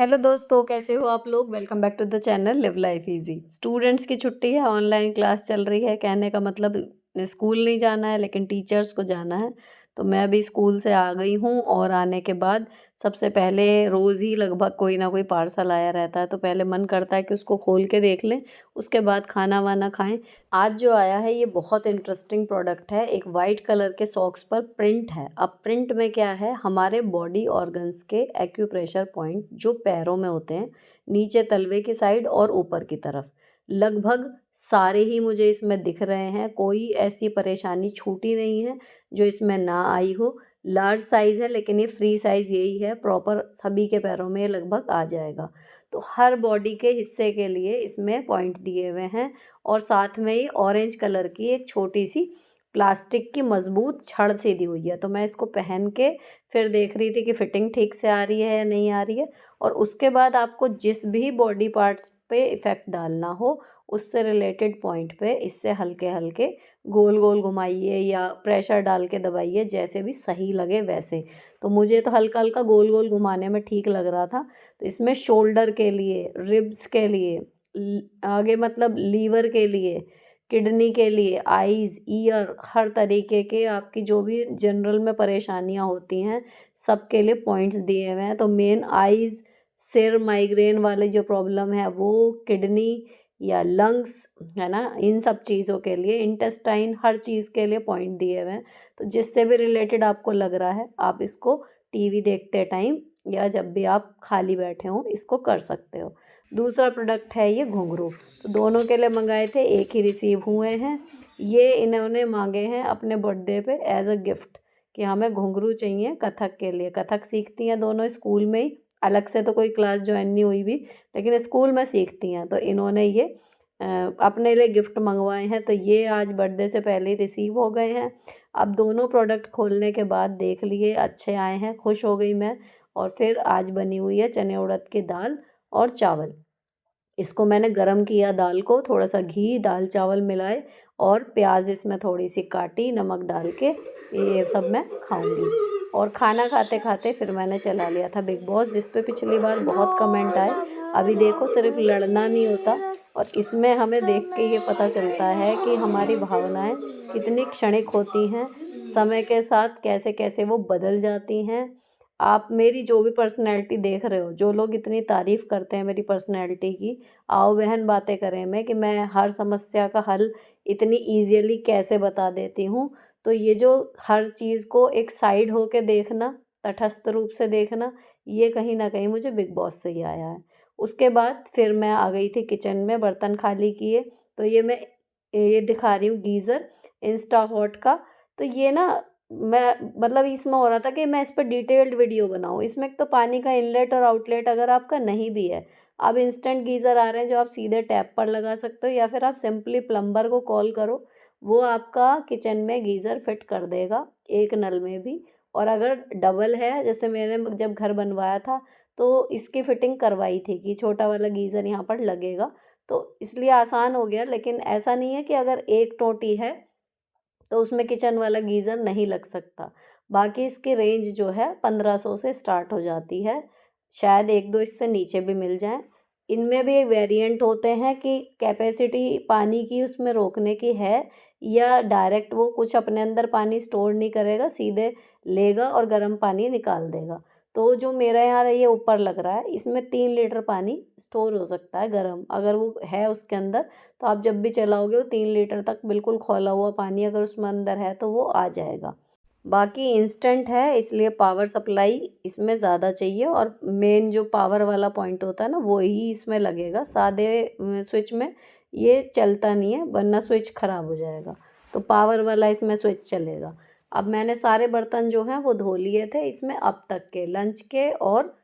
Hello दोस्तों, कैसे हो आप लोग। Welcome back to the channel live life easy. Students की छुट्टी है, ऑनलाइन क्लास चल रही है। कहने का मतलब स्कूल नहीं जाना है लेकिन टीचर्स को जाना है। तो मैं अभी स्कूल से आ गई हूँ और आने के बाद सबसे पहले रोज़ ही लगभग कोई ना कोई पार्सल आया रहता है, तो पहले मन करता है कि उसको खोल के देख लें, उसके बाद खाना वाना खाएं। आज जो आया है ये बहुत इंटरेस्टिंग प्रोडक्ट है। एक वाइट कलर के सॉक्स पर प्रिंट है। अब प्रिंट में क्या है, हमारे बॉडी ऑर्गन्स के एक्यूप्रेशर पॉइंट जो पैरों में होते हैं, नीचे तलवे की साइड और ऊपर की तरफ, लगभग सारे ही मुझे इसमें दिख रहे हैं। कोई ऐसी परेशानी छूटी नहीं है जो इसमें ना आई हो। लार्ज साइज़ है लेकिन ये फ्री साइज़ यही है, प्रॉपर सभी के पैरों में ये लगभग आ जाएगा। तो हर बॉडी के हिस्से के लिए इसमें पॉइंट दिए हुए हैं। और साथ में ही ऑरेंज कलर की एक छोटी सी प्लास्टिक की मजबूत छड़ सी दी हुई है। तो मैं इसको पहन के फिर देख रही थी कि फिटिंग ठीक से आ रही है या नहीं आ रही है। और उसके बाद आपको जिस भी बॉडी पार्ट्स पे इफ़ेक्ट डालना हो, उससे रिलेटेड पॉइंट पे इससे हल्के हल्के गोल गोल घुमाइए या प्रेशर डाल के दबाइए, जैसे भी सही लगे वैसे। तो मुझे तो हल्का हल्का गोल गोल घुमाने में ठीक लग रहा था। तो इसमें शोल्डर के लिए, रिब्स के लिए, आगे मतलब लीवर के लिए, किडनी के लिए, आईज़, ईयर, हर तरीके के आपकी जो भी जनरल में परेशानियां होती हैं, सब के लिए पॉइंट्स दिए हुए हैं। तो मेन आईज़, सिर, माइग्रेन वाली जो प्रॉब्लम है वो, किडनी या लंग्स, है ना, इन सब चीज़ों के लिए, इंटेस्टाइन, हर चीज़ के लिए पॉइंट दिए हुए हैं। तो जिससे भी रिलेटेड आपको लग रहा है, आप इसको टीवी देखते टाइम या जब भी आप खाली बैठे हों इसको कर सकते हो। दूसरा प्रोडक्ट है ये घुंघरू। तो दोनों के लिए मंगाए थे, एक ही रिसीव हुए हैं। ये इन्होंने मांगे हैं अपने बर्थडे पे एज अ गिफ्ट कि हमें घुंघरू चाहिए कथक के लिए। कथक सीखती हैं दोनों स्कूल में ही, अलग से तो कोई क्लास ज्वाइन नहीं हुई भी, लेकिन स्कूल में सीखती हैं। तो इन्होंने ये अपने लिए गिफ्ट मंगवाए हैं। तो ये आज बर्थडे से पहले ही रिसीव हो गए हैं। अब दोनों प्रोडक्ट खोलने के बाद देख लिए, अच्छे आए हैं, खुश हो गई मैं। और फिर आज बनी हुई है चने उड़द की दाल और चावल। इसको मैंने गरम किया, दाल को थोड़ा सा घी, दाल चावल मिलाए और प्याज इसमें थोड़ी सी काटी, नमक डाल के ये सब मैं खाऊंगी। और खाना खाते खाते फिर मैंने चला लिया था बिग बॉस, जिस पे पिछली बार बहुत कमेंट आए। अभी देखो, सिर्फ लड़ना नहीं होता, और इसमें हमें देख के ये पता चलता है कि हमारी भावनाएं कितनी क्षणिक होती हैं, समय के साथ कैसे कैसे वो बदल जाती हैं। आप मेरी जो भी पर्सनैलिटी देख रहे हो, जो लोग इतनी तारीफ़ करते हैं मेरी पर्सनैलिटी की, आओ बहन बातें करें में कि मैं हर समस्या का हल इतनी ईज़िली कैसे बता देती हूँ। तो ये जो हर चीज़ को एक साइड होके देखना, तटस्थ रूप से देखना, ये कहीं न कहीं मुझे बिग बॉस से ही आया है। उसके बाद फिर मैं आ गई थी किचन में, बर्तन खाली किए। तो ये दिखा रही हूँ गीज़र इंस्टा हॉट का। तो ये ना, मैं मतलब इसमें हो रहा था कि मैं इस पर डिटेल्ड वीडियो बनाऊँ। इसमें एक तो पानी का इनलेट और आउटलेट अगर आपका नहीं भी है, अब इंस्टेंट गीज़र आ रहे हैं जो आप सीधे टैप पर लगा सकते हो, या फिर आप सिंपली प्लम्बर को कॉल करो, वो आपका किचन में गीज़र फिट कर देगा, एक नल में भी। और अगर डबल है, जैसे मैंने जब घर बनवाया था तो इसकी फिटिंग करवाई थी कि छोटा वाला गीज़र यहाँ पर लगेगा, तो इसलिए आसान हो गया। लेकिन ऐसा नहीं है कि अगर एक टोटी है तो उसमें किचन वाला गीज़र नहीं लग सकता। बाकी इसकी रेंज जो है 1500 से स्टार्ट हो जाती है, शायद एक दो इससे नीचे भी मिल जाएँ। इनमें भी वेरिएंट होते हैं कि कैपेसिटी पानी की उसमें रोकने की है, या डायरेक्ट वो कुछ अपने अंदर पानी स्टोर नहीं करेगा, सीधे लेगा और गर्म पानी निकाल देगा। तो जो मेरे यहाँ ये ऊपर लग रहा है, इसमें 3 लीटर पानी स्टोर हो सकता है गर्म, अगर वो है उसके अंदर। तो आप जब भी चलाओगे वो 3 लीटर तक बिल्कुल खौला हुआ पानी अगर उसमें अंदर है तो वो आ जाएगा। बाकी इंस्टेंट है, इसलिए पावर सप्लाई इसमें ज़्यादा चाहिए, और मेन जो पावर वाला पॉइंट होता है ना, वो ही इसमें लगेगा। सादे स्विच में ये चलता नहीं है, वरना स्विच ख़राब हो जाएगा। तो पावर वाला इसमें स्विच चलेगा। अब मैंने सारे बर्तन जो हैं वो धो लिए थे इसमें, अब तक के लंच के और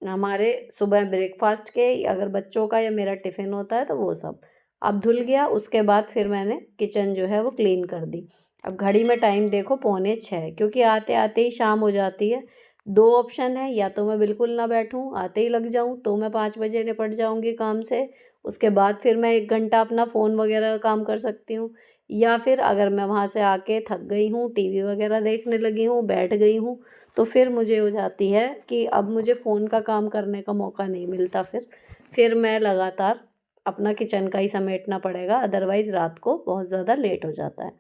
हमारे सुबह ब्रेकफास्ट के, अगर बच्चों का या मेरा टिफ़िन होता है तो वो सब अब धुल गया। उसके बाद फिर मैंने किचन जो है वो क्लीन कर दी। अब घड़ी में टाइम देखो 5:45, क्योंकि आते आते ही शाम हो जाती है। दो ऑप्शन है, या तो मैं बिल्कुल ना बैठूं, आते ही लग जाऊं, तो मैं 5 बजे निपट जाऊंगी काम से। उसके बाद फिर मैं 1 घंटा अपना फ़ोन वगैरह का काम कर सकती हूँ। या फिर अगर मैं वहाँ से आके थक गई हूँ, टीवी वगैरह देखने लगी हूँ, बैठ गई हूँ, तो फिर मुझे हो जाती है कि अब मुझे फ़ोन का काम करने का मौका नहीं मिलता फिर मैं लगातार अपना किचन का ही समेटना पड़ेगा, अदरवाइज़ रात को बहुत ज़्यादा लेट हो जाता है।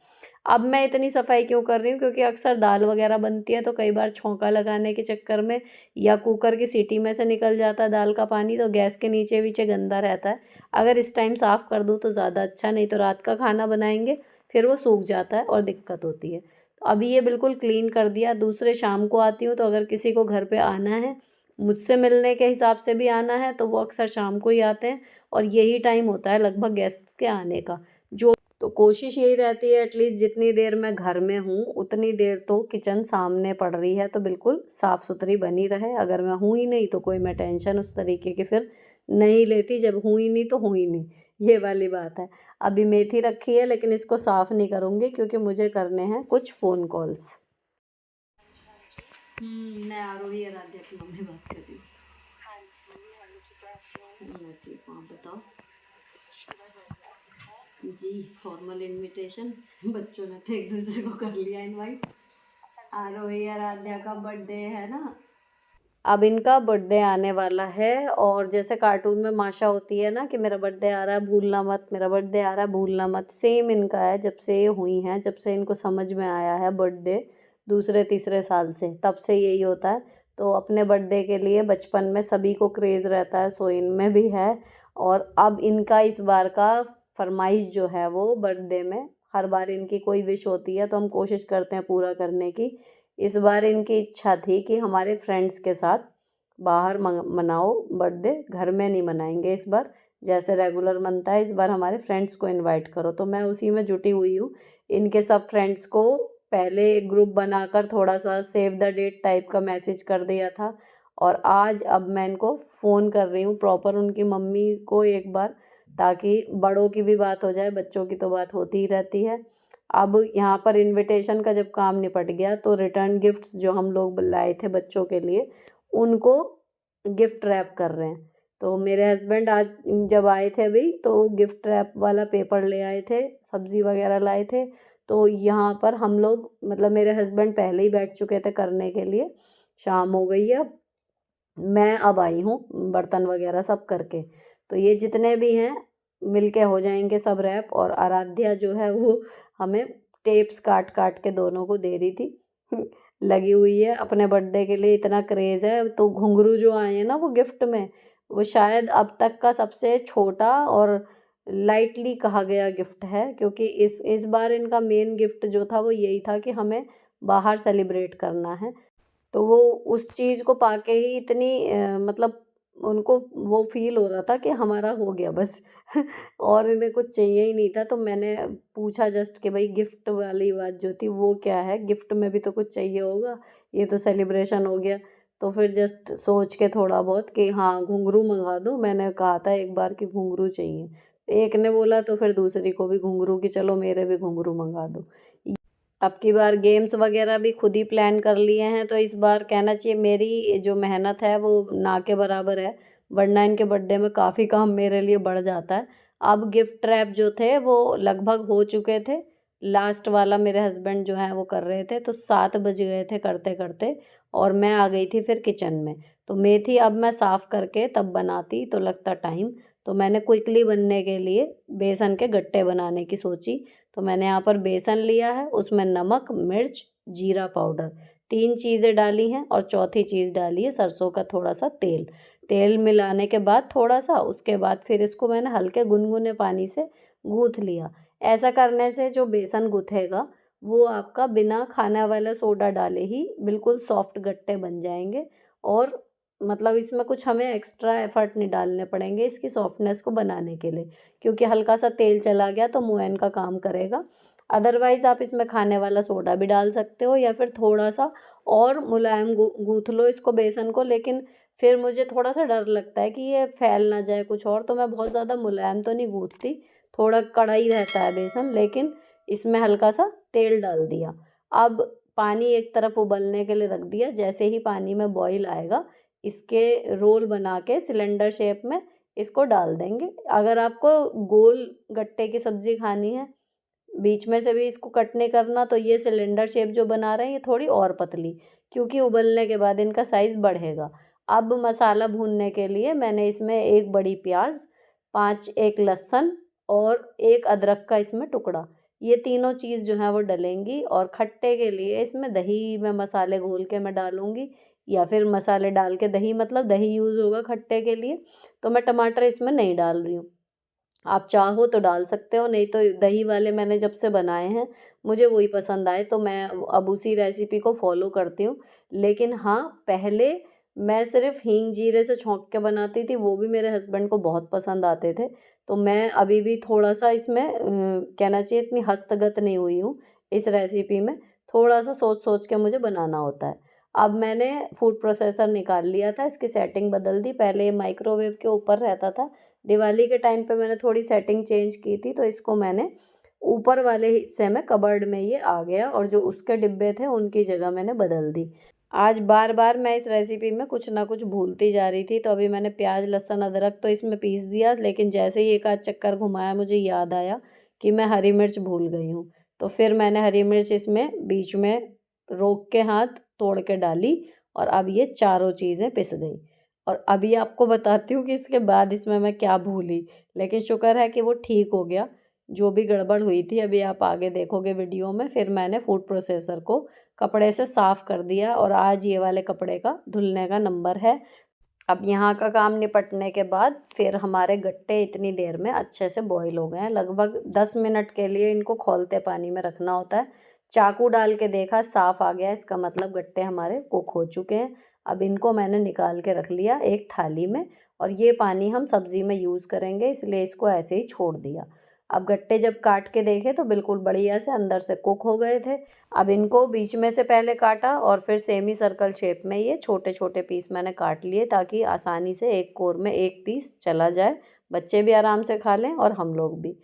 अब मैं इतनी सफाई क्यों कर रही हूँ, क्योंकि अक्सर दाल वगैरह बनती है तो कई बार छौंका लगाने के चक्कर में या कुकर की सीटी में से निकल जाता है दाल का पानी, तो गैस के नीचे वीचे गंदा रहता है। अगर इस टाइम साफ़ कर दूँ तो ज़्यादा अच्छा, नहीं तो रात का खाना बनाएंगे फिर वो सूख जाता है और दिक्कत होती है। तो अभी ये बिल्कुल क्लीन कर दिया। दूसरे शाम को आती हूँ, तो अगर किसी को घर पे आना है, मुझसे मिलने के हिसाब से भी आना है, तो वो अक्सर शाम को ही आते हैं और यही टाइम होता है लगभग गेस्ट्स के आने का। तो कोशिश यही रहती है एटलीस्ट जितनी देर मैं घर में हूँ उतनी देर तो किचन सामने पड़ रही है तो बिल्कुल साफ़ सुथरी बनी रहे। अगर मैं हूँ ही नहीं तो कोई मैं टेंशन उस तरीके की फिर नहीं लेती, जब हूँ ही नहीं तो हूँ ही नहीं, ये वाली बात है। अभी मेथी रखी है लेकिन इसको साफ़ नहीं करूँगी क्योंकि मुझे करने हैं कुछ फ़ोन कॉल्स। मैं आरोही आराध्या की मम्मी बात कर रही हूँ। जी हाँ बताओ। जी फॉर्मल इनविटेशन बच्चों ने तो एक दूसरे को कर लिया इनवाइट। आरोही आराध्या का बर्थडे है ना, अब इनका बर्थडे आने वाला है और जैसे कार्टून में माशा होती है ना कि मेरा बर्थडे आ रहा है भूलना मत, मेरा बर्थडे आ रहा है भूलना मत, सेम इनका है। जब से ये हुई हैं, जब से इनको समझ में आया है बर्थडे दूसरे तीसरे साल से, तब से यही होता है। तो अपने बर्थडे के लिए बचपन में सभी को क्रेज़ रहता है, सो इनमें भी है। और अब इनका इस बार का फरमाइश जो है वो बर्थडे में, हर बार इनकी कोई विश होती है तो हम कोशिश करते हैं पूरा करने की। इस बार इनकी इच्छा थी कि हमारे फ्रेंड्स के साथ बाहर मनाओ बर्थडे, घर में नहीं मनाएंगे इस बार, जैसे रेगुलर मनता है इस बार हमारे फ्रेंड्स को इनवाइट करो। तो मैं उसी में जुटी हुई हूँ। इनके सब फ्रेंड्स को पहले एक ग्रुप बनाकर थोड़ा सा सेव द डेट टाइप का मैसेज कर दिया था और आज अब मैं इनको फ़ोन कर रही हूँ प्रॉपर उनकी मम्मी को एक बार, ताकि बड़ों की भी बात हो जाए, बच्चों की तो बात होती ही रहती है। अब यहाँ पर इनविटेशन का जब काम निपट गया तो रिटर्न गिफ्ट्स जो हम लोग लाए थे बच्चों के लिए उनको गिफ्ट रैप कर रहे हैं। तो मेरे हस्बैंड आज जब आए थे अभी तो गिफ्ट रैप वाला पेपर ले आए थे, सब्ज़ी वगैरह लाए थे। तो यहाँ पर हम लोग मतलब मेरे हस्बैंड पहले ही बैठ चुके थे करने के लिए, शाम हो गई है, मैं अब आई हूँ बर्तन वगैरह सब करके। तो ये जितने भी हैं मिलके हो जाएंगे सब रैप। और आराध्या जो है वो हमें टेप्स काट काट के दोनों को दे रही थी लगी हुई है अपने बर्थडे के लिए, इतना क्रेज़ है। तो घुंघरू जो आए हैं ना वो गिफ्ट में, वो शायद अब तक का सबसे छोटा और लाइटली कहा गया गिफ्ट है, क्योंकि इस बार इनका मेन गिफ्ट जो था वो यही था कि हमें बाहर सेलिब्रेट करना है। तो वो उस चीज़ को पाके ही इतनी मतलब उनको वो फ़ील हो रहा था कि हमारा हो गया बस और इन्हें कुछ चाहिए ही नहीं था। तो मैंने पूछा जस्ट कि भाई गिफ्ट वाली बात जो थी वो क्या है, गिफ्ट में भी तो कुछ चाहिए होगा, ये तो सेलिब्रेशन हो गया। तो फिर जस्ट सोच के थोड़ा बहुत कि हाँ घुंघरू मंगवा दो, मैंने कहा था एक बार कि घुंघरू चाहिए, एक ने बोला तो फिर दूसरी को भी घुंघरू की चलो मेरे भी घुंघरू मंगा दो। अब की बार गेम्स वगैरह भी खुद ही प्लान कर लिए हैं, तो इस बार कहना चाहिए मेरी जो मेहनत है वो ना के बराबर है, वरना इनके बर्थडे में काफ़ी काम मेरे लिए बढ़ जाता है। अब गिफ्ट रैप जो थे वो लगभग हो चुके थे, लास्ट वाला मेरे हस्बैंड जो हैं वो कर रहे थे, तो 7 बज गए थे करते करते और मैं आ गई थी फिर किचन में। तो मेथी अब मैं साफ़ करके तब बनाती तो लगता टाइम, तो मैंने क्विकली बनने के लिए बेसन के गट्टे बनाने की सोची। तो मैंने यहाँ पर बेसन लिया है, उसमें नमक, मिर्च, जीरा पाउडर 3 चीज़ें डाली हैं और चौथी चीज़ डाली है सरसों का थोड़ा सा तेल। तेल मिलाने के बाद थोड़ा सा उसके बाद फिर इसको मैंने हल्के गुनगुने पानी से गूँथ लिया। ऐसा करने से जो बेसन गूँथेगा वो आपका बिना खाने वाला सोडा डाले ही बिल्कुल सॉफ्ट गट्टे बन जाएंगे और मतलब इसमें कुछ हमें एक्स्ट्रा एफर्ट नहीं डालने पड़ेंगे इसकी सॉफ्टनेस को बनाने के लिए, क्योंकि हल्का सा तेल चला गया तो मोयन का काम करेगा। अदरवाइज़ आप इसमें खाने वाला सोडा भी डाल सकते हो या फिर थोड़ा सा और मुलायम गूँथ लो इसको बेसन को। लेकिन फिर मुझे थोड़ा सा डर लगता है कि ये फैल ना जाए कुछ और, तो मैं बहुत ज़्यादा मुलायम तो नहीं गूँथती, थोड़ा कड़ा ही रहता है बेसन। लेकिन इसमें हल्का सा तेल डाल दिया। अब पानी एक तरफ उबलने के लिए रख दिया, जैसे ही पानी में बॉईल आएगा इसके रोल बना के सिलेंडर शेप में इसको डाल देंगे। अगर आपको गोल गट्टे की सब्ज़ी खानी है बीच में से भी इसको कट नहीं करना। तो ये सिलेंडर शेप जो बना रहे हैं ये थोड़ी और पतली, क्योंकि उबलने के बाद इनका साइज़ बढ़ेगा। अब मसाला भूनने के लिए मैंने इसमें 1 बड़ी प्याज़, 5 एक लहसुन और 1 अदरक का इसमें टुकड़ा, ये तीनों चीज़ जो है वो डलेंगी। और खट्टे के लिए इसमें दही में मसाले घोल के मैं डालूँगी, या फिर मसाले डाल के दही, मतलब दही यूज़ होगा खट्टे के लिए। तो मैं टमाटर इसमें नहीं डाल रही हूँ। आप चाहो तो डाल सकते हो, नहीं तो दही वाले मैंने जब से बनाए हैं मुझे वही पसंद आए, तो मैं अब उसी रेसिपी को फॉलो करती हूँ। लेकिन हाँ, पहले मैं सिर्फ़ हींग जीरे से छौंक के बनाती थी, वो भी मेरे हस्बैंड को बहुत पसंद आते थे। तो मैं अभी भी थोड़ा-सा इसमें कहना चाहिए इतनी हस्तगत नहीं हुई हूँ इस रेसिपी में, थोड़ा-सा सोच-सोच के मुझे बनाना होता है। अब मैंने फूड प्रोसेसर निकाल लिया था, इसकी सेटिंग बदल दी, पहले ये माइक्रोवेव के ऊपर रहता था। दिवाली के टाइम पे मैंने थोड़ी सेटिंग चेंज की थी, तो इसको मैंने ऊपर वाले हिस्से में कबर्ड में ये आ गया, और जो उसके डिब्बे थे उनकी जगह मैंने बदल दी। आज बार-बार मैं इस रेसिपी में कुछ ना कुछ भूलती जा रही थी, तो अभी मैंने प्याज़, लहसुन, अदरक तो इसमें पीस दिया, लेकिन जैसे ही एक आध चक्कर घुमाया मुझे याद आया कि मैं हरी मिर्च भूल गई हूँ। तो फिर मैंने हरी मिर्च इसमें बीच में रोक के हाथ तोड़ के डाली, और अब ये चारों चीज़ें पिस गई। और अभी आपको बताती हूँ कि इसके बाद इसमें मैं क्या भूली, लेकिन शुक्र है कि वो ठीक हो गया, जो भी गड़बड़ हुई थी अभी आप आगे देखोगे वीडियो में। फिर मैंने फूड प्रोसेसर को कपड़े से साफ़ कर दिया, और आज ये वाले कपड़े का धुलने का नंबर है। अब यहाँ का काम निपटने के बाद फिर हमारे गट्टे इतनी देर में अच्छे से बॉईल हो गए हैं। लगभग 10 मिनट के लिए इनको खौलते पानी में रखना होता है। चाकू डाल के देखा, साफ़ आ गया, इसका मतलब गट्टे हमारे कुक हो चुके हैं। अब इनको मैंने निकाल के रख लिया एक थाली में, और ये पानी हम सब्ज़ी में यूज़ करेंगे, इसलिए इसको ऐसे ही छोड़ दिया। अब गट्टे जब काट के देखे तो बिल्कुल बढ़िया से अंदर से कुक हो गए थे। अब इनको बीच में से पहले काटा, और फिर सेमी सर्कल शेप में ये छोटे-छोटे पीस मैंने काट लिए, ताकि आसानी से एक कोर में एक पीस चला जाए, बच्चे भी आराम से खा लें और हम लोग भी।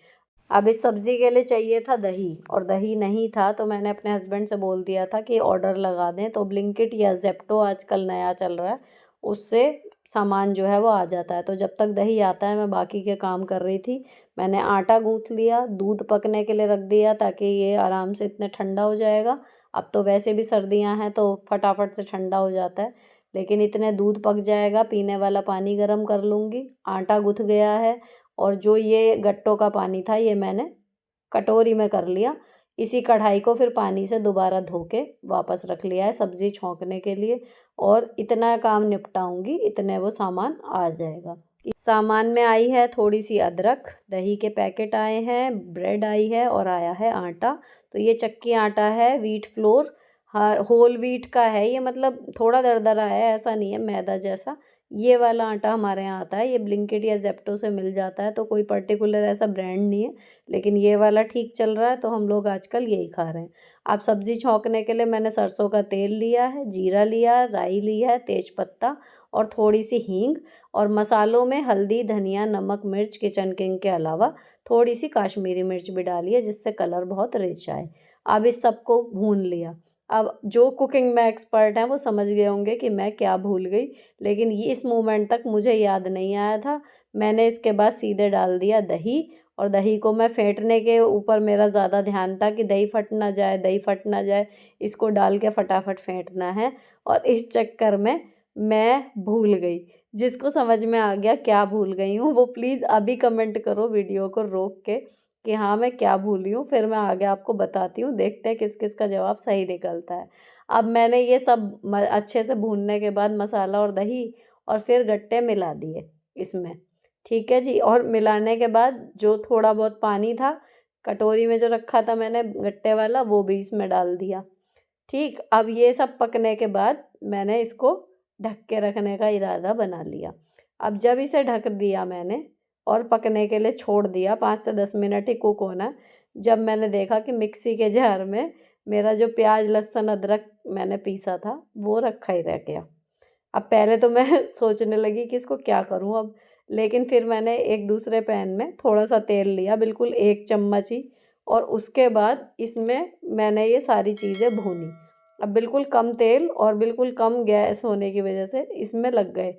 अब इस सब्ज़ी के लिए चाहिए था दही, और दही नहीं था, तो मैंने अपने हस्बैंड से बोल दिया था कि ऑर्डर लगा दें। तो ब्लिंकिट या ज़ेप्टो आजकल नया चल रहा है, उससे सामान जो है वो आ जाता है। तो जब तक दही आता है मैं बाकी के काम कर रही थी। मैंने आटा गूँथ लिया, दूध पकने के लिए रख दिया, ताकि ये आराम से इतने ठंडा हो जाएगा। अब तो वैसे भी सर्दियाँ हैं तो फटाफट से ठंडा हो जाता है, लेकिन इतने दूध पक जाएगा, पीने वाला पानी गर्म कर लूँगी। आटा गूँथ गया है, और जो ये गट्टों का पानी था ये मैंने कटोरी में कर लिया। इसी कढ़ाई को फिर पानी से दोबारा धो के वापस रख लिया है सब्ज़ी छौंकने के लिए, और इतना काम निपटाऊँगी, इतने वो सामान आ जाएगा। सामान में आई है थोड़ी सी अदरक, दही के पैकेट आए हैं, ब्रेड आई है, और आया है आटा। तो ये चक्की आटा है, व्हीट फ्लोर, होल व्हीट का है ये, मतलब थोड़ा दरदरा है, ऐसा नहीं है मैदा जैसा। ये वाला आटा हमारे यहाँ आता है, ये ब्लिंकिट या ज़ेप्टो से मिल जाता है, तो कोई पर्टिकुलर ऐसा ब्रांड नहीं है, लेकिन ये वाला ठीक चल रहा है, तो हम लोग आजकल यही खा रहे हैं। अब सब्ज़ी छौंकने के लिए मैंने सरसों का तेल लिया है, जीरा लिया, राई ली है, तेज़पत्ता और थोड़ी सी हींग, और मसालों में हल्दी, धनिया, नमक, मिर्च, किचन किंग के अलावा थोड़ी सी काश्मीरी मिर्च भी डाली है, जिससे कलर बहुत रिच आए। अब इस सबको भून लिया। अब जो कुकिंग में एक्सपर्ट हैं वो समझ गए होंगे कि मैं क्या भूल गई, लेकिन ये इस मोमेंट तक मुझे याद नहीं आया था। मैंने इसके बाद सीधे डाल दिया दही, और दही को मैं फेंटने के ऊपर मेरा ज़्यादा ध्यान था कि दही फट ना जाए, दही फट ना जाए, इसको डाल के फटाफट फेंटना है, और इस चक्कर में मैं भूल गई। जिसको समझ में आ गया क्या भूल गई हूँ, वो प्लीज़ अभी कमेंट करो वीडियो को रोक के कि हाँ, मैं क्या भूली हूँ, फिर मैं आगे आपको बताती हूँ, देखते हैं किस-किस का जवाब सही निकलता है। अब मैंने ये सब अच्छे से भूनने के बाद मसाला और दही, और फिर गट्टे मिला दिए इसमें, ठीक है जी। और मिलाने के बाद जो थोड़ा बहुत पानी था, कटोरी में जो रखा था मैंने गट्टे वाला, वो भी इसमें डाल दिया। ठीक, अब ये सब पकने के बाद मैंने इसको ढक के रखने का इरादा बना लिया। अब जब इसे ढक दिया मैंने और पकने के लिए छोड़ दिया, 5 से 10 मिनट ही कुक होना है, जब मैंने देखा कि मिक्सी के जार में मेरा जो प्याज़, लहसुन, अदरक मैंने पीसा था, वो रखा ही रह गया। अब पहले तो मैं सोचने लगी कि इसको क्या करूँ अब? लेकिन फिर मैंने एक दूसरे पैन में थोड़ा-सा तेल लिया, बिल्कुल 1 चम्मच ही, और उसके बाद इसमें मैंने ये सारी चीज़ें भूनी। अब बिल्कुल कम तेल और बिल्कुल कम गैस होने की वजह से इसमें लग गए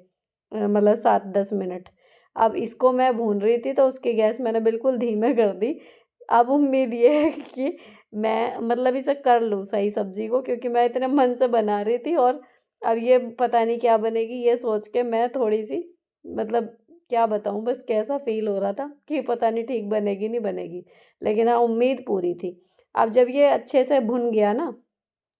मतलब 7-10 मिनट। अब इसको मैं भून रही थी तो उसकी गैस मैंने बिल्कुल धीमे कर दी। अब उम्मीद ये है कि मैं मतलब इसे कर लूँ सही सब्ज़ी को, क्योंकि मैं इतने मन से बना रही थी और अब ये पता नहीं क्या बनेगी, ये सोच के मैं थोड़ी-सी मतलब क्या बताऊँ, बस कैसा फ़ील हो रहा था कि पता नहीं ठीक बनेगी नहीं बनेगी। लेकिन हाँ, उम्मीद पूरी थी। अब जब ये अच्छे से भुन गया ना,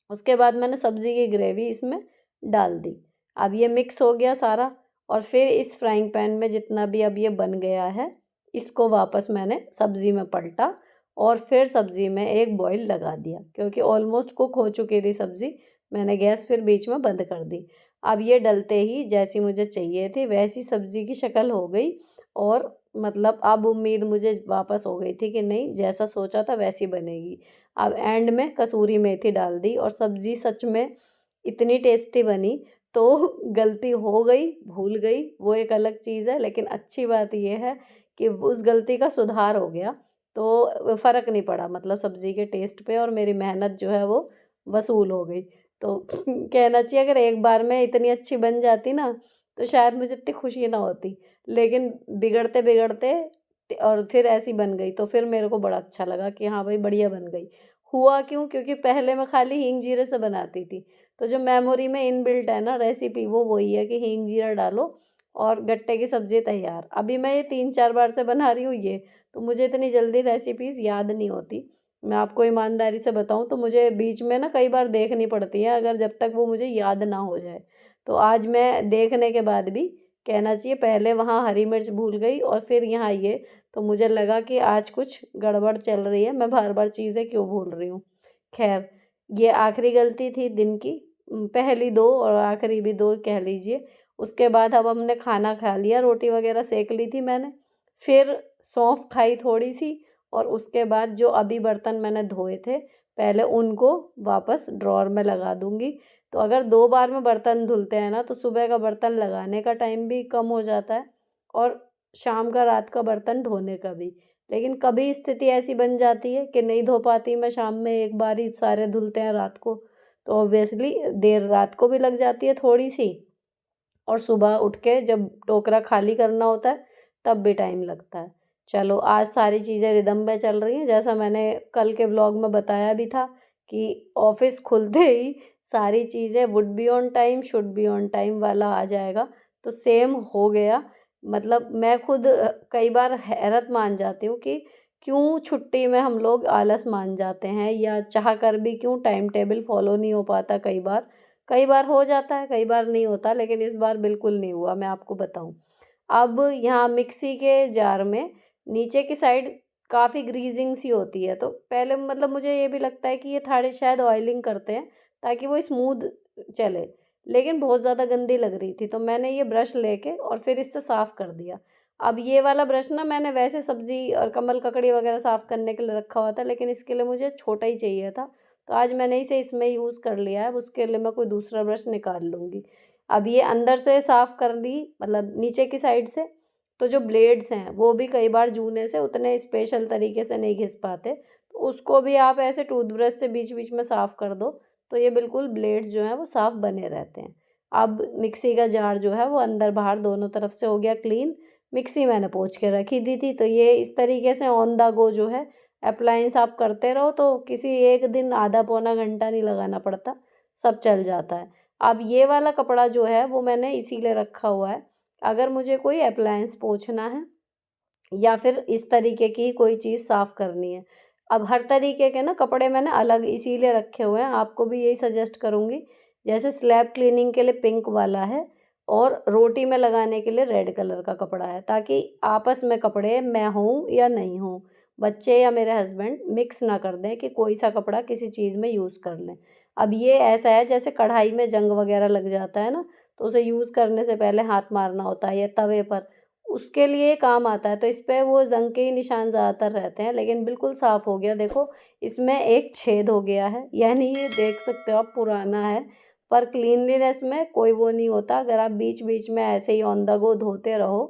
उसके बाद मैंने सब्ज़ी की ग्रेवी इसमें डाल दी। अब ये मिक्स हो गया सारा और फिर इस फ्राइंग पैन में जितना भी अब ये बन गया है, इसको वापस मैंने सब्ज़ी में पलटा और फिर सब्ज़ी में एक बॉईल लगा दिया, क्योंकि ऑलमोस्ट कुक हो चुकी थी सब्ज़ी। मैंने गैस फिर बीच में बंद कर दी। अब ये डलते ही जैसी मुझे चाहिए थी वैसी सब्ज़ी की शक्ल हो गई और मतलब अब उम्मीद मुझे वापस हो गई थी कि नहीं, जैसा सोचा था वैसी बनेगी। अब एंड में कसूरी मेथी डाल दी और सब्ज़ी सच में इतनी टेस्टी बनी। तो गलती हो गई, भूल गई, वो एक अलग चीज़ है, लेकिन अच्छी बात ये है कि उस गलती का सुधार हो गया, तो फ़र्क नहीं पड़ा मतलब सब्ज़ी के टेस्ट पे और मेरी मेहनत जो है वो वसूल हो गई। तो कहना चाहिए अगर एक बार में इतनी अच्छी बन जाती ना, तो शायद मुझे इतनी खुशी ना होती। लेकिन बिगड़ते-बिगड़ते और फिर ऐसी बन गई, तो फिर मेरे को बड़ा अच्छा लगा कि हाँ भाई बढ़िया बन गई। हुआ क्यों? क्योंकि पहले मैं खाली हींग जीरे से बनाती थी। तो जो मेमोरी में इनबिल्ट है ना रेसिपी, वो वही है कि हींग जीरा डालो और गट्टे की सब्ज़ी तैयार। अभी मैं ये 3-4 बार से बना रही हूँ ये, तो मुझे इतनी जल्दी रेसिपीज़ याद नहीं होती। मैं आपको ईमानदारी से बताऊँ तो मुझे बीच में ना कई बार देखनी पड़ती है, अगर जब तक वो मुझे याद ना हो जाए। तो आज मैं देखने के बाद भी कहना चाहिए पहले वहाँ हरी मिर्च भूल गई और फिर यहाँ ये, तो मुझे लगा कि आज कुछ गड़बड़ चल रही है, मैं बार-बार चीज़ें क्यों भूल रही हूँ। ख़ैर, ये आखिरी गलती थी दिन की, पहली 2 और आखिरी भी 2 कह लीजिए। उसके बाद अब हमने खाना खा लिया, रोटी वग़ैरह सेंक ली थी मैंने। फिर सौंफ खाई थोड़ी-सी और उसके बाद जो अभी बर्तन मैंने धोए थे, पहले उनको वापस ड्रॉअर में लगा दूँगी। तो अगर 2 बार में बर्तन धुलते हैं ना, तो सुबह का बर्तन लगाने का टाइम भी कम हो जाता है और शाम का, रात का बर्तन धोने का भी। लेकिन कभी स्थिति ऐसी बन जाती है कि नहीं धो पाती मैं शाम में, एक बार ही सारे धुलते हैं रात को, तो ऑब्वियसली देर रात को भी लग जाती है थोड़ी-सी और सुबह उठ के जब टोकरा खाली करना होता है, तब भी टाइम लगता है। चलो आज सारी चीज़ें रिदम में चल रही हैं, जैसा मैंने कल के व्लॉग में बताया भी था कि ऑफ़िस खुलते ही सारी चीज़ें would be on time, should be on time वाला आ जाएगा, तो सेम हो गया। मतलब मैं खुद कई बार हैरत मान जाती हूँ कि क्यों छुट्टी में हम लोग आलस मान जाते हैं या चाह कर भी क्यों टाइम टेबल फ़ॉलो नहीं हो पाता कई बार। कई बार हो जाता है, कई बार नहीं होता, लेकिन इस बार बिल्कुल नहीं हुआ, मैं आपको बताऊँ। अब यहाँ मिक्सी के जार में नीचे की साइड काफ़ी ग्रीज़िंग सी होती है, तो पहले मतलब मुझे ये भी लगता है कि ये थोड़े शायद ऑयलिंग करते हैं, ताकि वो स्मूथ चले। लेकिन बहुत ज़्यादा गंदी लग रही थी, तो मैंने ये ब्रश लेके और फिर इससे साफ़ कर दिया। अब ये वाला ब्रश ना मैंने वैसे सब्ज़ी और कमल ककड़ी वगैरह साफ़ करने के लिए रखा हुआ था, लेकिन इसके लिए मुझे छोटा ही चाहिए था। तो आज मैंने इसे इसमें यूज़ कर लिया है, अब उसके लिए मैं कोई दूसरा ब्रश निकाल लूँगी। अब ये अंदर से साफ़ कर ली मतलब नीचे की साइड से, तो जो ब्लेड्स हैं वो भी कई बार जूने से उतने स्पेशल तरीके से नहीं घिस पाते, तो उसको भी आप ऐसे टूथब्रश से बीच-बीच में साफ़ कर दो, तो ये बिल्कुल ब्लेड्स जो हैं वो साफ़ बने रहते हैं। अब मिक्सी का जार जो है वो अंदर-बाहर दोनों तरफ से हो गया क्लीन। मिक्सी मैंने पोंछ के रख ही दी थी, तो ये इस तरीके से ऑन द गो जो है अप्लायंस आप करते रहो, तो किसी एक दिन आधा पौना घंटा नहीं लगाना पड़ता, सब चल जाता है। अब ये वाला कपड़ा जो है वो मैंने इसीलिए रखा हुआ है, अगर मुझे कोई अप्लायंस पोंछना है या फिर इस तरीके की कोई चीज़ साफ़ करनी है। अब हर तरीके के ना कपड़े मैंने अलग इसीलिए रखे हुए हैं, आपको भी यही सजेस्ट करूँगी। जैसे स्लैब क्लीनिंग के लिए पिंक वाला है और रोटी में लगाने के लिए रेड कलर का कपड़ा है, ताकि आपस में कपड़े मैं हूँ या नहीं हूँ, बच्चे या मेरे हस्बैंड मिक्स ना कर दें कि कोई सा कपड़ा किसी चीज़ में यूज़ कर लें। अब ये ऐसा है जैसे कढ़ाई में जंग वग़ैरह लग जाता है ना, तो उसे यूज़ करने से पहले हाथ मारना होता है या तवे पर, उसके लिए काम आता है, तो इस पे वो ज़ंग के ही निशान ज़्यादातर रहते हैं, लेकिन बिल्कुल साफ़ हो गया देखो, इसमें एक छेद हो गया है, यानी ये देख सकते हो आप पुराना है, पर क्लीनलीनेस में कोई वो नहीं होता, अगर आप बीच-बीच में ऐसे ही ऑन द गो धोते रहो,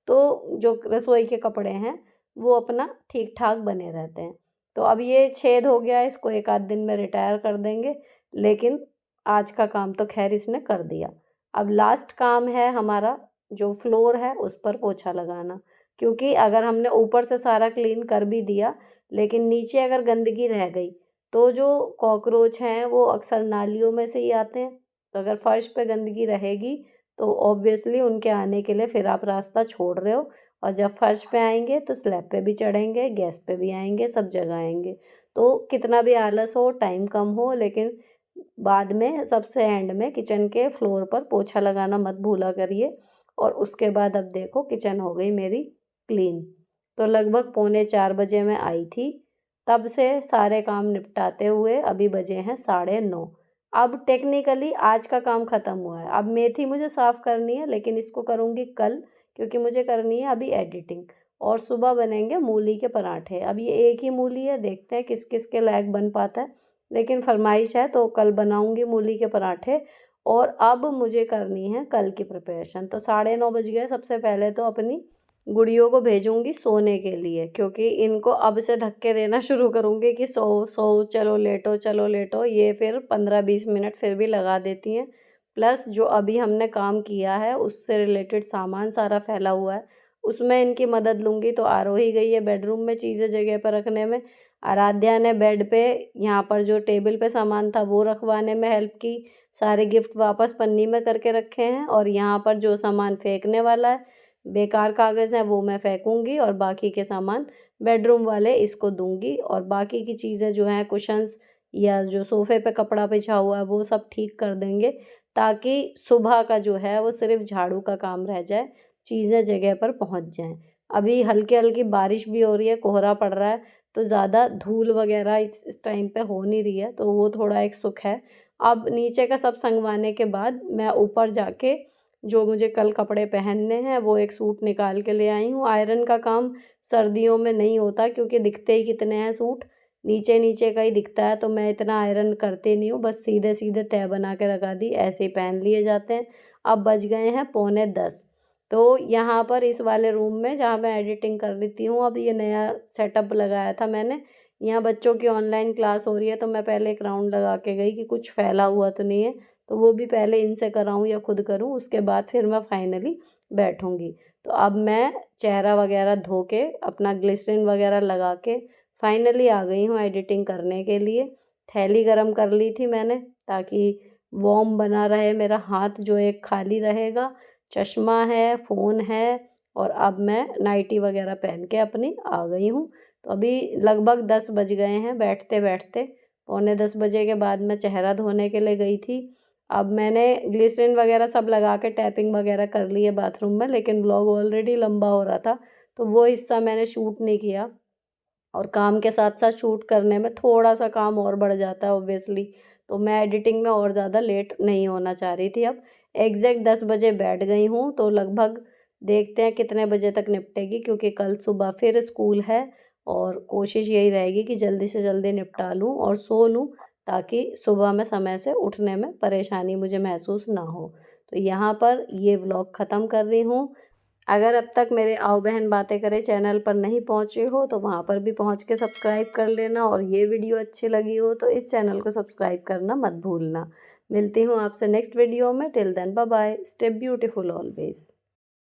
तो जो रसोई के कपड़े हैं, वो अपना ठीक-ठाक बने रहते हैं। तो अब ये छेद हो गया है, इसको 1 आध दिन में रिटायर कर देंगे, लेकिन आज का काम तो ख़ैर इसने कर दिया। अब लास्ट काम है हमारा जो फ्लोर है उस पर पोछा लगाना, क्योंकि अगर हमने ऊपर से सारा क्लीन कर भी दिया, लेकिन नीचे अगर गंदगी रह गई तो जो कॉकरोच हैं वो अक्सर नालियों में से ही आते हैं। तो अगर फर्श पे गंदगी रहेगी तो ऑब्वियसली उनके आने के लिए फिर आप रास्ता छोड़ रहे हो, और जब फर्श पे आएंगे तो स्लैब पे भी चढ़ेंगे, गैस पे भी आएंगे, सब जगह आएंगे। तो कितना भी आलस हो, टाइम कम हो, लेकिन बाद में सबसे एंड में किचन के फ्लोर पर पोछा लगाना मत भूला करिए। और उसके बाद अब देखो किचन हो गई मेरी क्लीन। तो लगभग 3:45 मैं आई थी। तब से सारे काम निपटाते हुए अभी बजे हैं 9:30। अब टेक्निकली आज का काम ख़त्म हुआ है। अब मेथी मुझे साफ़ करनी है, लेकिन इसको करूँगी कल, क्योंकि मुझे करनी है अभी एडिटिंग। और सुबह बनेंगे मूली के पराठे। अब ये एक ही मूली है, देखते हैं किस किस के लायक बन पाता है, लेकिन फरमाइश है तो कल बनाऊंगी मूली के पराठे। और अब मुझे करनी है कल की प्रिपरेशन। तो 9:30 बज गए। सबसे पहले तो अपनी गुड़ियों को भेजूंगी सोने के लिए, क्योंकि इनको अब से धक्के देना शुरू करूंगी कि सो सो, चलो लेटो, चलो लेटो। ये फिर 15-20 मिनट फिर भी लगा देती हैं। प्लस जो अभी हमने काम किया है उससे रिलेटेड सामान सारा फैला हुआ है, उसमें इनकी मदद लूँगी। तो आरोही गई है बेडरूम में चीज़ें जगह पर रखने में, आराध्या ने बेड पे यहाँ पर जो टेबल पे सामान था वो रखवाने में हेल्प की, सारे गिफ्ट वापस पन्नी में करके रखे हैं। और यहाँ पर जो सामान फेंकने वाला है, बेकार कागज़ है, वो मैं फेंकूँगी, और बाकी के सामान बेडरूम वाले इसको दूँगी। और बाकी की चीज़ें जो हैं, कुशन्स या जो सोफ़े पे कपड़ा बिछा हुआ है, वो सब ठीक कर देंगे, ताकि सुबह का जो है वो सिर्फ झाड़ू का काम रह जाए, चीज़ें जगह पर पहुँच जाएँ। अभी हल्की हल्की बारिश भी हो रही है, कोहरा पड़ रहा है, तो ज़्यादा धूल वगैरह इस टाइम पे हो नहीं रही है, तो वो थोड़ा एक सुख है। अब नीचे का सब संगवाने के बाद मैं ऊपर जाके जो मुझे कल कपड़े पहनने हैं वो एक सूट निकाल के ले आई हूँ। आयरन का काम सर्दियों में नहीं होता, क्योंकि दिखते ही कितने हैं सूट, नीचे नीचे का ही दिखता है, तो मैं इतना आयरन करती नहीं हूँ, बस सीधे सीधे तह बना के लगा दी, ऐसे ही पहन लिए जाते हैं। अब बज गए हैं 9:45। तो यहाँ पर इस वाले रूम में जहाँ मैं एडिटिंग कर लेती हूँ, अब ये नया सेटअप लगाया था मैंने, यहाँ बच्चों की ऑनलाइन क्लास हो रही है, तो मैं पहले एक राउंड लगा के गई कि कुछ फैला हुआ तो नहीं है, तो वो भी पहले इनसे कराऊँ या खुद करूँ, उसके बाद फिर मैं फाइनली बैठूँगी। तो अब मैं चेहरा वगैरह धो के अपना ग्लिसरीन वगैरह लगा के फाइनली आ गई हूँ एडिटिंग करने के लिए। थैली गरम कर ली थी मैंने, ताकि वार्म बना रहे मेरा हाथ, जो एक खाली रहेगा। चश्मा है, फ़ोन है, और अब मैं नाइटी वगैरह पहन के अपनी आ गई हूँ। तो अभी लगभग 10 बज गए हैं बैठते बैठते। 9:45 बजे के बाद मैं चेहरा धोने के लिए गई थी। अब मैंने ग्लिसरीन वगैरह सब लगा के टैपिंग वगैरह कर ली है बाथरूम में, लेकिन व्लॉग ऑलरेडी लंबा हो रहा था, तो वो हिस्सा मैंने शूट नहीं किया। और काम के साथ साथ शूट करने में थोड़ा सा काम और बढ़ जाता है ऑब्वियसली, तो मैं एडिटिंग में और ज़्यादा लेट नहीं होना चाह रही थी। अब एग्जैक्ट 10 बजे बैठ गई हूँ, तो लगभग देखते हैं कितने बजे तक निपटेगी, क्योंकि कल सुबह फिर स्कूल है। और कोशिश यही रहेगी कि जल्दी से जल्दी निपटा लूँ और सो लूँ, ताकि सुबह में समय से उठने में परेशानी मुझे महसूस ना हो। तो यहाँ पर ये व्लॉग ख़त्म कर रही हूँ। अगर अब तक मेरे आओ बहन बातें करें चैनल पर नहीं पहुँचे हो, तो वहाँ पर भी पहुँच के सब्सक्राइब कर लेना, और ये वीडियो अच्छी लगी हो तो इस चैनल को सब्सक्राइब करना मत भूलना। मिलती हूँ आपसे नेक्स्ट वीडियो में। Till then bye bye, stay beautiful always.